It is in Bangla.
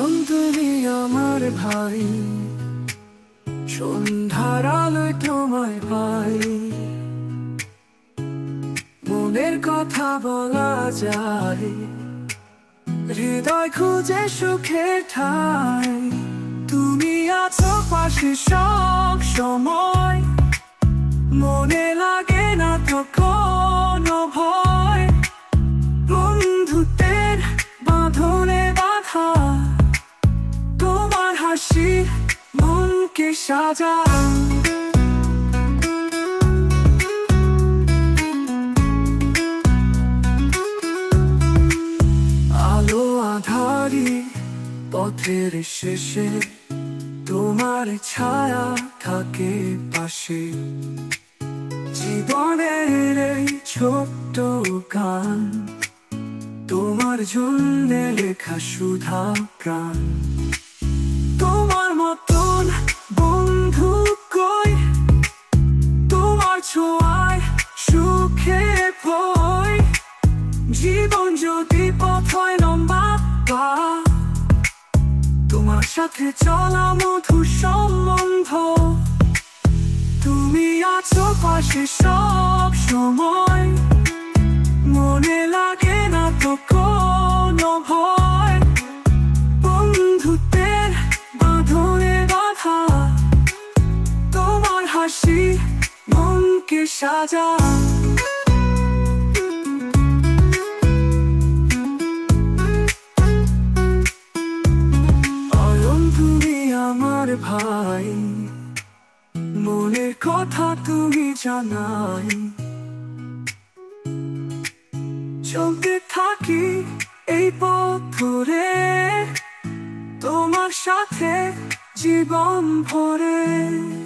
আয়ন তুমি আমার ভাই, সন্ধ্যার আলোয় তোমায় পাই। মনের কথা বলা যায়, হৃদয় খুঁজে সুখের ঠাই। তুমি আছো পাশে সব সময়, মনে লাগে না তো কোনো ভয়। বন্ধুত্বের বাঁধনে বাঁধা, তোমার হাসি মনকে সাজায়। আলো আঁধারি পথের শেষে, তোমার ছায়া থাকে পাশে। জীবনের এই ছোট্ট গান, তোমার জন্য লেখা সুধা প্রাণ। তোমার মতন বন্ধু কই, তোমার ছোঁয়ায় সুখে ভয়। জীবন যদি পথ হয় লম্বা, তোমার সাথে চলা মধুর সম্বন্ধ। তুমি আছো পাশে সব সময়, মনে লাগে না তো কোনো ভয়। বন্ধুত্বের বাঁধনে বাঁধা, তোমার হাসি মনকে সাজায়। আয়ন তুমি আমার ভাই, মনের কথা তুমি জানাই। চলতে থাকি এই পথ ধরে, তোমার সাথে জীবন ভরে।